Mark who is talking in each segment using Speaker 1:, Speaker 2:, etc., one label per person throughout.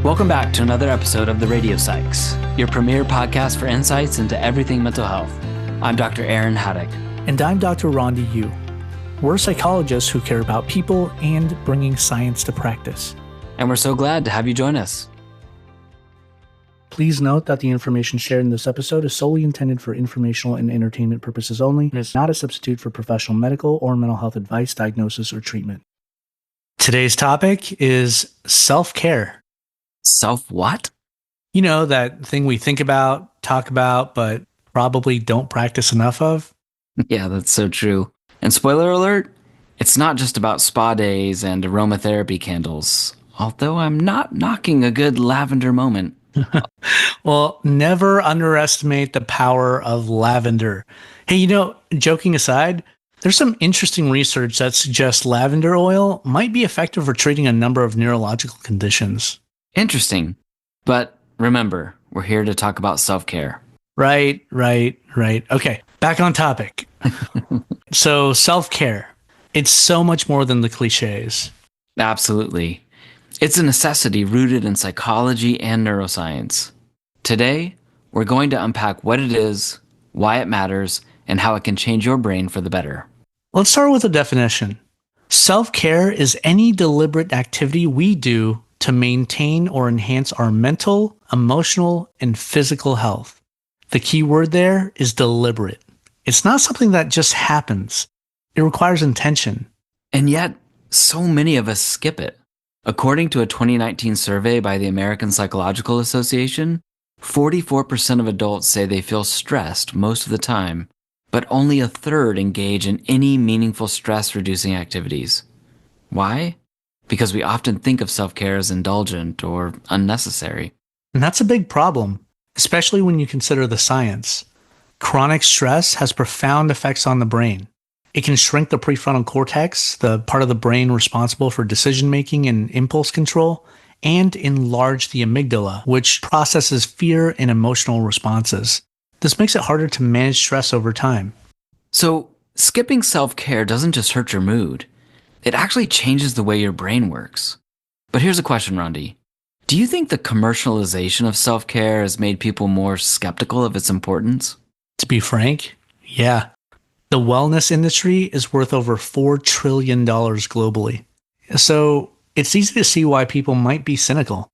Speaker 1: Welcome back to another episode of the Radio Psychs, your premier podcast for insights into everything mental health. I'm Dr. Aaron Haddock.
Speaker 2: And I'm Dr. Rhonda Yu. We're psychologists who care about people and bringing science to practice.
Speaker 1: And we're so glad to have you join us.
Speaker 2: Please note that the information shared in this episode is solely intended for informational and entertainment purposes only and is not a substitute for professional medical or mental health advice, diagnosis, or treatment. Today's topic is self-care.
Speaker 1: Self what?
Speaker 2: You know, that thing we think about, talk about, but probably don't practice enough of?
Speaker 1: Yeah, that's so true. And spoiler alert, it's not just about spa days and aromatherapy candles, although I'm not knocking a good lavender moment.
Speaker 2: Well, never underestimate the power of lavender. Hey, you know, joking aside, there's some interesting research that suggests lavender oil might be effective for treating a number of neurological conditions.
Speaker 1: Interesting. But remember, we're here to talk about self-care.
Speaker 2: Right. Okay, back on topic. So self-care, it's so much more than the cliches.
Speaker 1: Absolutely. It's a necessity rooted in psychology and neuroscience. Today, we're going to unpack what it is, why it matters, and how it can change your brain for the better.
Speaker 2: Let's start with a definition. Self-care is any deliberate activity we do to maintain or enhance our mental, emotional, and physical health. The key word there is deliberate. It's not something that just happens. It requires intention.
Speaker 1: And yet, so many of us skip it. According to a 2019 survey by the American Psychological Association, 44% of adults say they feel stressed most of the time, but only a third engage in any meaningful stress-reducing activities. Why? Because we often think of self-care as indulgent or unnecessary.
Speaker 2: And that's a big problem, especially when you consider the science. Chronic stress has profound effects on the brain. It can shrink the prefrontal cortex, the part of the brain responsible for decision-making and impulse control, and enlarge the amygdala, which processes fear and emotional responses. This makes it harder to manage stress over time.
Speaker 1: So, skipping self-care doesn't just hurt your mood. It actually changes the way your brain works. But here's a question, Rondi. Do you think the commercialization of self-care has made people more skeptical of its importance?
Speaker 2: To be frank, yeah. The wellness industry is worth over $4 trillion globally. So it's easy to see why people might be cynical.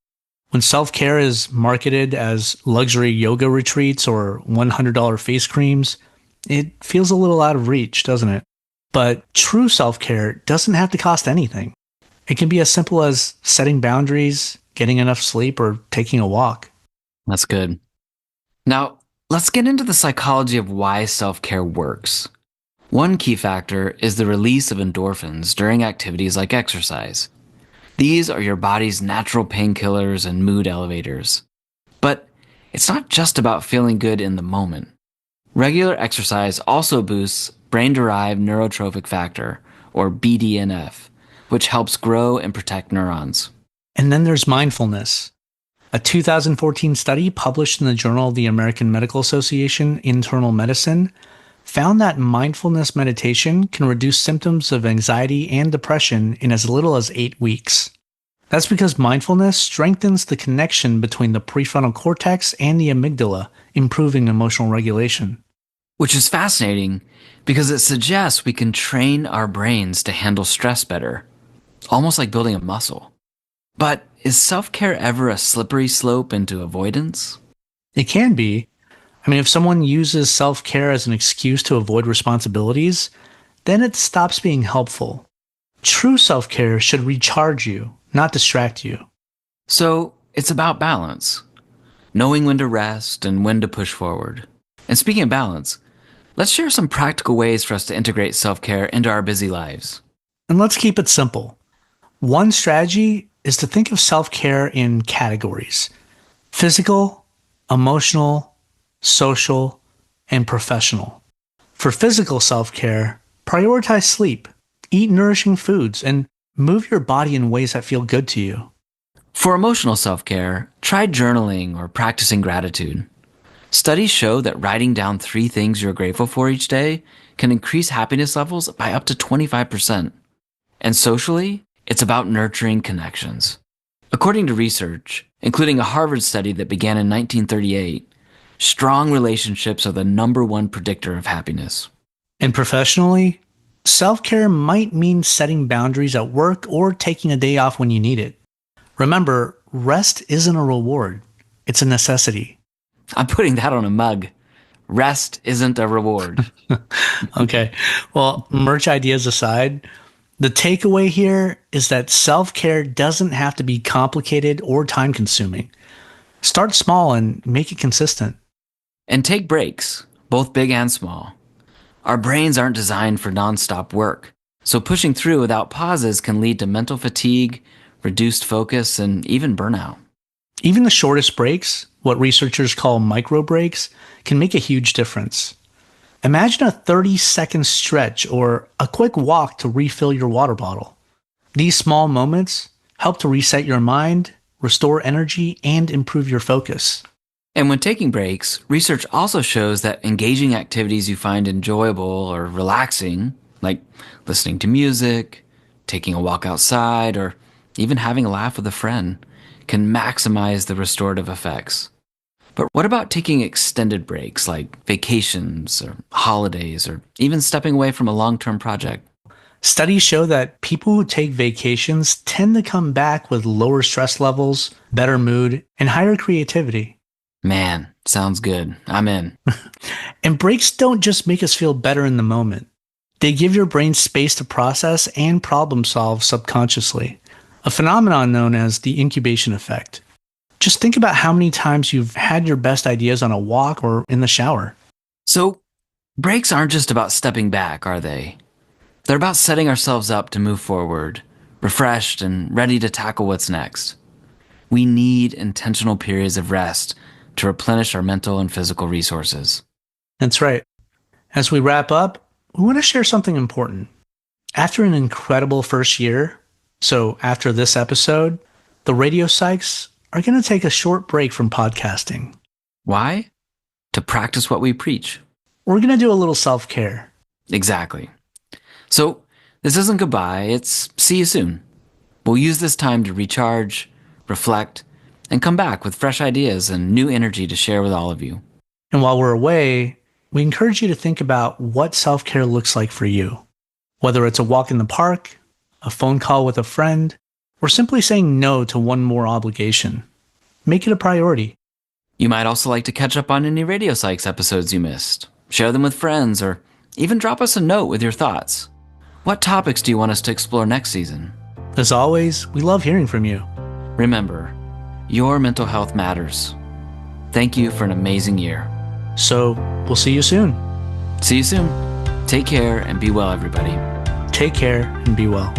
Speaker 2: When self-care is marketed as luxury yoga retreats or $100 face creams, it feels a little out of reach, doesn't it? But true self-care doesn't have to cost anything. It can be as simple as setting boundaries, getting enough sleep, or taking a walk.
Speaker 1: That's good. Now, let's get into the psychology of why self-care works. One key factor is the release of endorphins during activities like exercise. These are your body's natural painkillers and mood elevators. But it's not just about feeling good in the moment. Regular exercise also boosts brain-derived neurotrophic factor, or BDNF, which helps grow and protect neurons.
Speaker 2: And then there's mindfulness. A 2014 study published in the Journal of the American Medical Association Internal Medicine found that mindfulness meditation can reduce symptoms of anxiety and depression in as little as 8 weeks. That's because mindfulness strengthens the connection between the prefrontal cortex and the amygdala, improving emotional regulation.
Speaker 1: Which is fascinating because it suggests we can train our brains to handle stress better, almost like building a muscle. But is self-care ever a slippery slope into avoidance?
Speaker 2: It can be. I mean, if someone uses self-care as an excuse to avoid responsibilities, then it stops being helpful. True self-care should recharge you, not distract you.
Speaker 1: So it's about balance, knowing when to rest and when to push forward. And speaking of balance, let's share some practical ways for us to integrate self-care into our busy lives.
Speaker 2: And let's keep it simple. One strategy is to think of self-care in categories: physical, emotional, social, and professional. For physical self-care, prioritize sleep, eat nourishing foods, and move your body in ways that feel good to you.
Speaker 1: For emotional self-care, try journaling or practicing gratitude. Studies show that writing down 3 things you're grateful for each day can increase happiness levels by up to 25%. And socially, it's about nurturing connections. According to research, including a Harvard study that began in 1938, strong relationships are the number one predictor of happiness.
Speaker 2: And professionally, self-care might mean setting boundaries at work or taking a day off when you need it. Remember, rest isn't a reward. It's a necessity.
Speaker 1: I'm putting that on a mug. Rest isn't a reward.
Speaker 2: Okay. Well, merch ideas aside, the takeaway here is that self-care doesn't have to be complicated or time-consuming. Start small and make it consistent.
Speaker 1: And take breaks, both big and small. Our brains aren't designed for nonstop work, so pushing through without pauses can lead to mental fatigue, reduced focus, and even burnout.
Speaker 2: Even the shortest breaks, what researchers call micro breaks, can make a huge difference. Imagine a 30-second stretch or a quick walk to refill your water bottle. These small moments help to reset your mind, restore energy, and improve your focus.
Speaker 1: And when taking breaks, research also shows that engaging activities you find enjoyable or relaxing, like listening to music, taking a walk outside, or even having a laugh with a friend, can maximize the restorative effects. But what about taking extended breaks like vacations or holidays or even stepping away from a long-term project?
Speaker 2: Studies show that people who take vacations tend to come back with lower stress levels, better mood, and higher creativity.
Speaker 1: Man, sounds good. I'm in.
Speaker 2: And breaks don't just make us feel better in the moment. They give your brain space to process and problem solve subconsciously, a phenomenon known as the incubation effect. Just think about how many times you've had your best ideas on a walk or in the shower.
Speaker 1: So, breaks aren't just about stepping back, are they? They're about setting ourselves up to move forward, refreshed and ready to tackle what's next. We need intentional periods of rest to replenish our mental and physical resources.
Speaker 2: That's right. As we wrap up, we want to share something important. After an incredible first year, so after this episode, the Radio Psychs are going to take a short break from podcasting.
Speaker 1: Why? To practice what we preach.
Speaker 2: We're going to do a little self-care.
Speaker 1: Exactly. So, this isn't goodbye, it's see you soon. We'll use this time to recharge, reflect, and come back with fresh ideas and new energy to share with all of you.
Speaker 2: And while we're away, we encourage you to think about what self-care looks like for you. Whether it's a walk in the park, a phone call with a friend, or simply saying no to one more obligation. Make it a priority.
Speaker 1: You might also like to catch up on any Radio Psychs episodes you missed, share them with friends, or even drop us a note with your thoughts. What topics do you want us to explore next season?
Speaker 2: As always, we love hearing from you.
Speaker 1: Remember, your mental health matters. Thank you for an amazing year.
Speaker 2: So, we'll see you soon.
Speaker 1: See you soon. Take care and be well, everybody.
Speaker 2: Take care and be well.